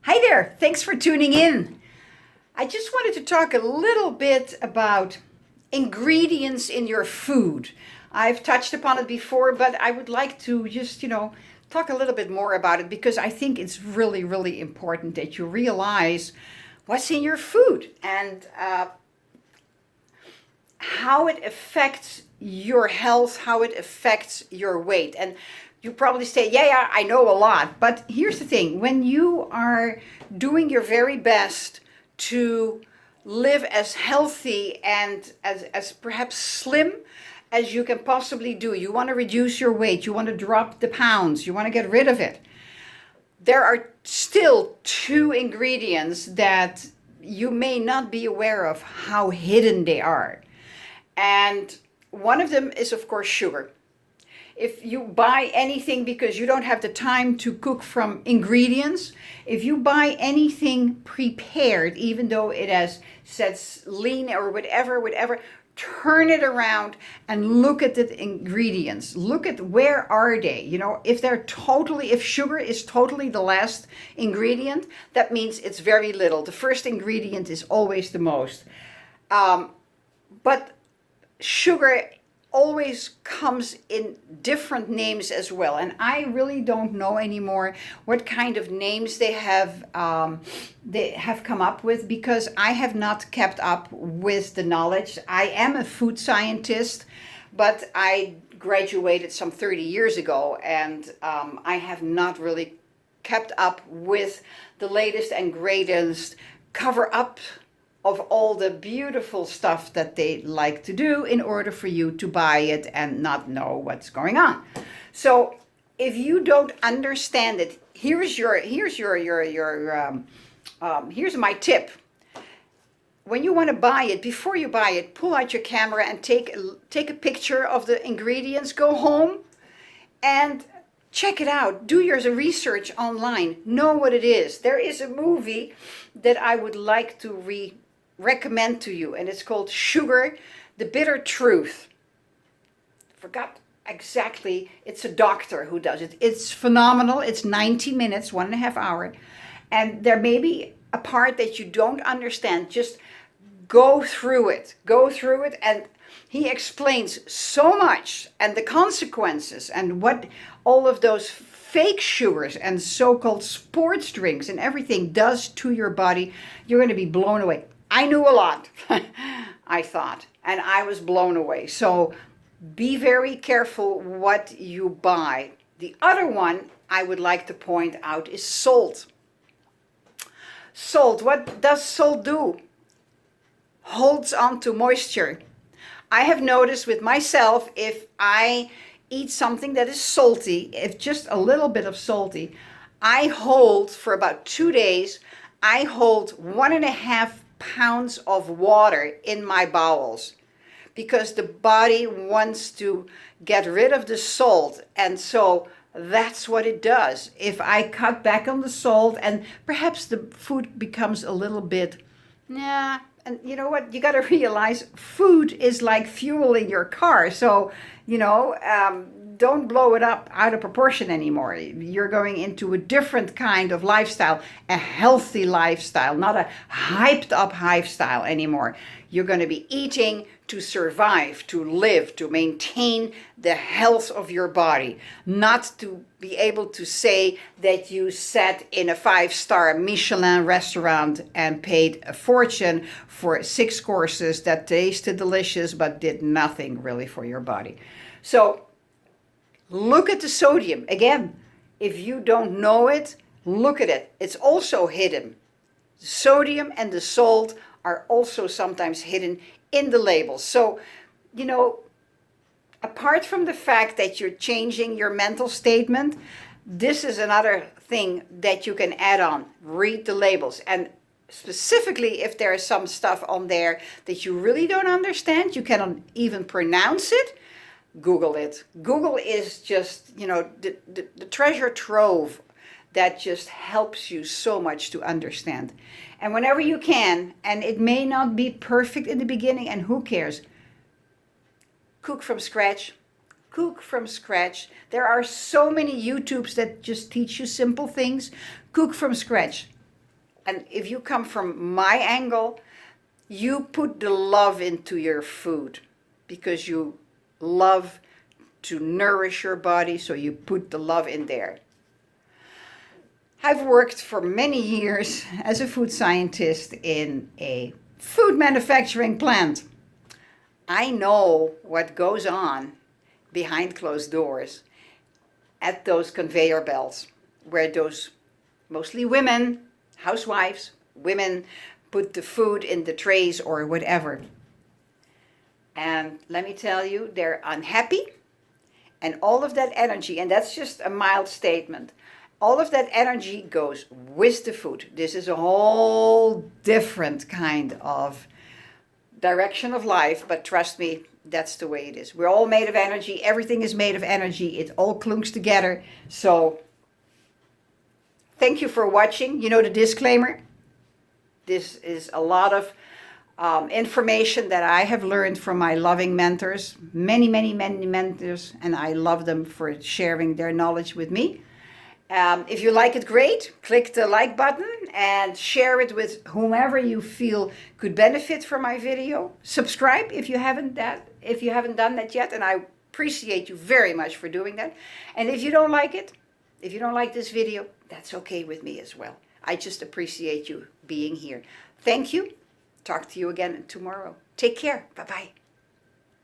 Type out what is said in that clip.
Hi there, thanks for tuning in. I just wanted to talk a little bit about ingredients in your food. I've touched upon it before, but I would like to just, talk a little bit more about it because I think it's really, really important that you realize what's in your food and how it affects your health, how it affects your weight. And you probably say, yeah, I know a lot. But here's the thing, when you are doing your very best to live as healthy and as perhaps slim as you can possibly do, you want to reduce your weight, you want to drop the pounds, you want to get rid of it, there are still two ingredients that you may not be aware of how hidden they are. And one of them is, of course, sugar. If you buy anything because you don't have the time to cook from ingredients, if you buy anything prepared, even though it has says lean or whatever, turn it around and look at the ingredients. Look at where are they? If sugar is totally the last ingredient, that means it's very little. The first ingredient is always the most. But sugar always comes in different names as well, and I really don't know anymore what kind of names they have come up with, because I have not kept up with the knowledge. I am a food scientist, but I graduated some 30 years ago, and I have not really kept up with the latest and greatest cover up of all the beautiful stuff that they like to do in order for you to buy it and not know what's going on. So if you don't understand it, here's my tip. When you want to buy it, before you buy it, pull out your camera and take a picture of the ingredients. Go home and check it out. Do your research online. Know what it is. There is a movie that I would like to recommend to you, and it's called Sugar, the Bitter Truth. Forgot exactly. It's a doctor who does it. It's phenomenal. It's 90 minutes, 1.5 hours, and there may be a part that you don't understand. Just go through it, and he explains so much and the consequences and what all of those fake sugars and so-called sports drinks and everything does to your body. You're going to be blown away. I knew a lot, I thought, and I was blown away. So be very careful what you buy. The other one I would like to point out is salt. Salt, what does salt do? Holds on to moisture. I have noticed with myself, if I eat something that is salty, if just a little bit of salty, I hold for about 2 days, I hold 1.5 pounds of water in my bowels, because the body wants to get rid of the salt. And so that's what it does. If I cut back on the salt and perhaps the food becomes a little bit, and you know what? You got to realize food is like fuel in your car. So, don't blow it up out of proportion anymore. You're going into a different kind of lifestyle, a healthy lifestyle, not a hyped up lifestyle anymore. You're going to be eating to survive, to live, to maintain the health of your body, not to be able to say that you sat in a 5-star Michelin restaurant and paid a fortune for 6 courses that tasted delicious but did nothing really for your body. So look at the sodium. Again, if you don't know it, look at it. It's also hidden. The sodium and the salt are also sometimes hidden in the labels. So, apart from the fact that you're changing your mental statement, this is another thing that you can add on. Read the labels. And specifically, if there is some stuff on there that you really don't understand, you cannot even pronounce it, Google it. Google is just, the treasure trove that just helps you so much to understand. And whenever you can, and it may not be perfect in the beginning, and who cares? Cook from scratch. Cook from scratch. There are so many YouTubes that just teach you simple things. Cook from scratch. and if you come from my angle, you put the love into your food because you love to nourish your body, so you put the love in there. I've worked for many years as a food scientist in a food manufacturing plant. I know what goes on behind closed doors at those conveyor belts where those mostly women, housewives, women put the food in the trays or whatever. And let me tell you, they're unhappy, and all of that energy, and that's just a mild statement, all of that energy goes with the food. This is a whole different kind of direction of life, but trust me, that's the way it is. We're all made of energy. Everything is made of energy. It all clunks together. So thank you for watching. You know the disclaimer. This is a lot of information that I have learned from my loving mentors, many mentors, and I love them for sharing their knowledge with me. If you like it, great. Click the like button and share it with whomever you feel could benefit from my video. Subscribe if you haven't done that yet, and I appreciate you very much for doing that. And if you don't like it, if you don't like this video, that's okay with me as well. I just appreciate you being here. Thank you. Talk to you again tomorrow. Take care. Bye-bye.